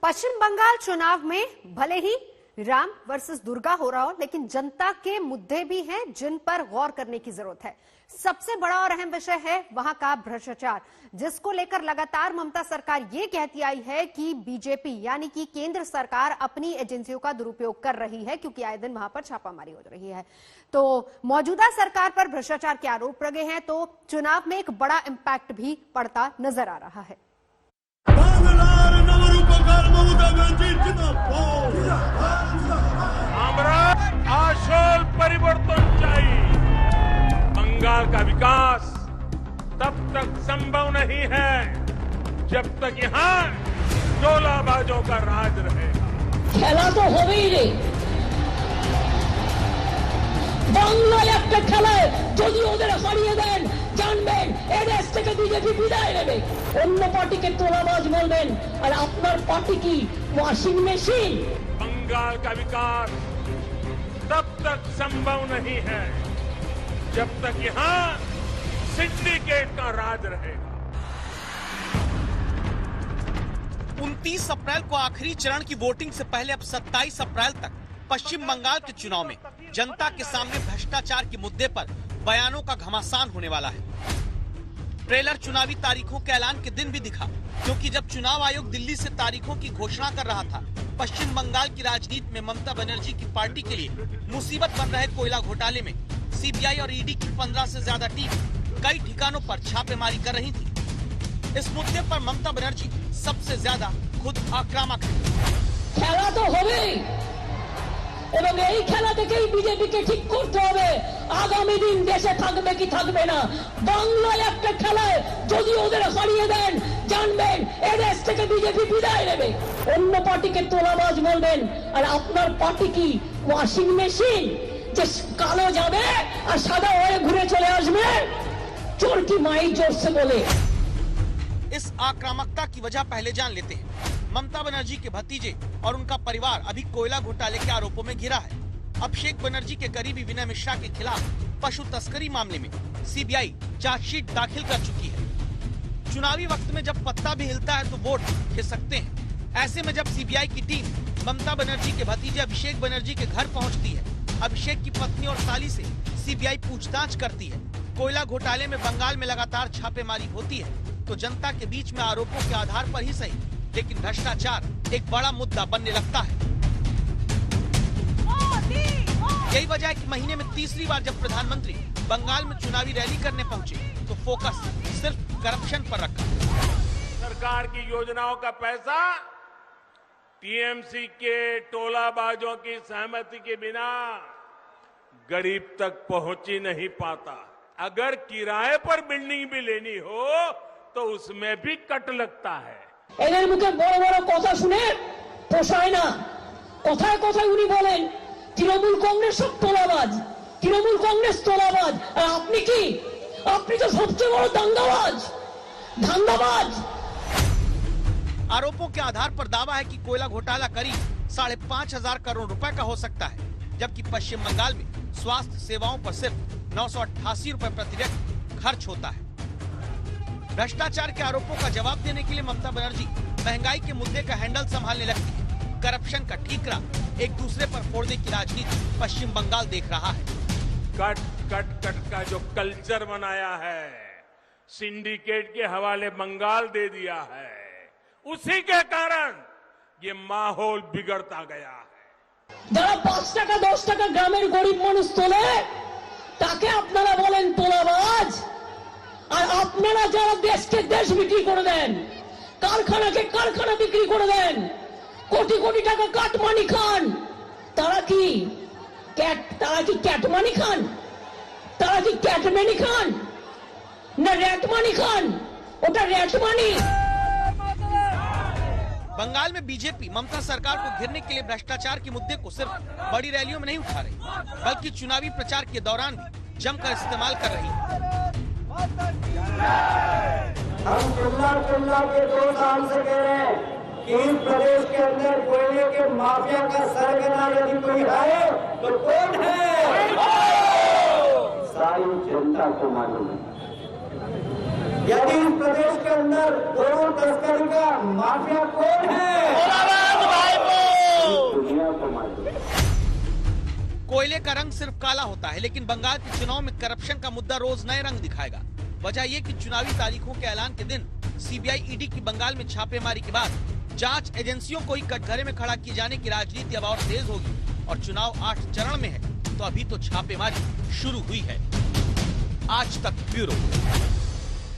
पश्चिम बंगाल चुनाव में भले ही राम वर्सेस दुर्गा हो रहा हो, लेकिन जनता के मुद्दे भी हैं जिन पर गौर करने की जरूरत है। सबसे बड़ा और अहम विषय है वहां का भ्रष्टाचार, जिसको लेकर लगातार ममता सरकार ये कहती आई है कि बीजेपी यानी कि केंद्र सरकार अपनी एजेंसियों का दुरुपयोग कर रही है, क्योंकि आए दिन वहां पर छापामारी हो रही है। तो मौजूदा सरकार पर भ्रष्टाचार के आरोप लगे हैं, तो चुनाव में एक बड़ा इंपैक्ट भी पड़ता नजर आ रहा है। आशोल परिवर्तन चाहिए। बंगाल का विकास तब तक संभव नहीं है जब तक यहाँ टोलाबाजों का राज रहेगा। खेला तो हो ही नहीं। বাংলায় একটা খেলায় যদি ওদের হারিয়ে দেন জানবেন এই দেশ থেকে বিজেপি বিদায় নেবে। অন্য পার্টিকে তোলাবাজ বলবেন আর আপনার পার্টি কি ওয়াशिंग মেশিন। बंगाल का विकास तब तक संभव नहीं है जब तक यहाँ सिंडिकेट का राज रहेगा। 29 अप्रैल को आखिरी चरण की वोटिंग से पहले अब 27 अप्रैल तक पश्चिम बंगाल के चुनाव में जनता के सामने भ्रष्टाचार के मुद्दे पर बयानों का घमासान होने वाला है। ट्रेलर चुनावी तारीखों के ऐलान के दिन भी दिखा, क्योंकि जब चुनाव आयोग दिल्ली से तारीखों की घोषणा कर रहा था, पश्चिम बंगाल की राजनीति में ममता बनर्जी की पार्टी के लिए मुसीबत बन रहे कोयला घोटाले में सीबीआई और ईडी की 15 से ज्यादा टीम कई ठिकानों पर छापेमारी कर रही थी। इस मुद्दे पर ममता बनर्जी सबसे ज्यादा खुद आक्रामक है। খেলা তো হবেই এবং এই খেলা থেকেই বিজেপিকে ঠিক করতে হবে আগামী দিন দেশে থাকবে কি থাকবে না। বাংলায় একটা খেলায় যদি ওদের হারিয়ে দেন জানবেন এই দেশ থেকে বিজেপি বিদায় নেবে। অন্য পার্টিকে তোলাবাজ বলবেন আর আপনার পার্টি কি ওয়াशिंग মেশিন যে কালো যাবে আর সাদা হয়ে ঘুরে চলে আসবে। চোর কি মাই জোর से बोले। इस आक्रामकता की वजह पहले जान लेते हैं। ममता बनर्जी के भतीजे और उनका परिवार अभी कोयला घोटाले के आरोपों में घिरा है। अभिषेक बनर्जी के करीबी विनय मिश्रा के खिलाफ पशु तस्करी मामले में सीबीआई चार्जशीट दाखिल कर चुकी है। चुनावी वक्त में जब पत्ता भी हिलता है तो वोट खिसकते हैं। ऐसे में जब सीबीआई की टीम ममता बनर्जी के भतीजे अभिषेक बनर्जी के घर पहुंचती है, अभिषेक की पत्नी और साली से सीबीआई पूछताछ करती है। कोयला घोटाले में बंगाल में लगातार छापेमारी होती है, तो जनता के बीच में आरोपों के आधार पर ही सही, लेकिन भ्रष्टाचार एक बड़ा मुद्दा बनने लगता है। यही वजह है कि महीने में तीसरी बार जब प्रधानमंत्री बंगाल में चुनावी रैली करने पहुंचे, तो फोकस सिर्फ करप्शन पर रखा। सरकार की योजनाओं का पैसा टीएमसी के टोलाबाजों की सहमति के बिना गरीब तक पहुंच ही नहीं पाता। अगर किराए पर बिल्डिंग भी लेनी हो तो उसमें भी कट लगता है। এদের মুখে বড় বড় কথা শুনে পোষায় না। কথায় কথায় উনি বলেন তৃণমূল কংগ্রেস সব তোলাবাজ, তৃণমূল কংগ্রেস তোলাবাজ। আর আপনি কি? আপনি তো সবচেয়ে বড় দাঙ্গাবাজ, ধান্দাবাজ। आरोपों के आधार पर दावा है कि कोयला घोटाला करीब 5,500 करोड़ रुपए का हो सकता है, जबकि पश्चिम बंगाल में स्वास्थ्य सेवाओं पर सिर्फ 988 रुपए प्रति व्यक्ति खर्च होता है। भ्रष्टाचार के आरोपों का जवाब देने के लिए ममता बनर्जी महंगाई के मुद्दे का हैंडल संभालने लगती है। करप्शन का ठीकरा एक दूसरे पर फोड़ने की राजनीति पश्चिम बंगाल देख रहा है। कट कट कट का जो कल्चर बनाया है, सिंडिकेट के हवाले बंगाल दे दिया है, उसी के कारण ये माहौल बिगड़ता गया है। যারা 5 টাকা 10 টাকা গ্রামের গরিব মানুষ তোলে তাকে আপনারা বলেন তোলাবাজ। আর আপনারা যারা দেশকে দেশ বিক্রি করে দেন, কারখানাকে কারখানা বিক্রি করে দেন, কোটি কোটি টাকা কাটমানি খান, তারা কি ক্যাটমানি খান? তারা কি ক্যাটমানি খান না র্যাটমানি খান? ওটা র্যাটমানি। बंगाल में बीजेपी ममता सरकार को घेरने के लिए भ्रष्टाचार के मुद्दे को सिर्फ बड़ी रैलियों में नहीं उठा रही, बल्कि चुनावी प्रचार के दौरान भी जमकर इस्तेमाल कर रही है। हम चिल्ला के 2 साल से कह रहे हैं कि इस प्रदेश के अंदर कोयले के माफिया का सरगना यदि कोई है तो कौन है? सारी जनता को मालूम है। यदि इस प्रदेश के अंदर दोनों तस्करी का माफिया कौन है? कोयले का रंग सिर्फ काला होता है, लेकिन बंगाल के चुनाव में करप्शन का मुद्दा रोज नए रंग दिखाएगा। वजह ये कि चुनावी तारीखों के ऐलान के दिन सीबीआई ईडी की बंगाल में छापेमारी के बाद जांच एजेंसियों को ही कटघरे में खड़ा किए जाने की राजनीति अब और तेज होगी। और चुनाव 8 चरण में है, तो अभी तो छापेमारी शुरू हुई है। आज तक ब्यूरो।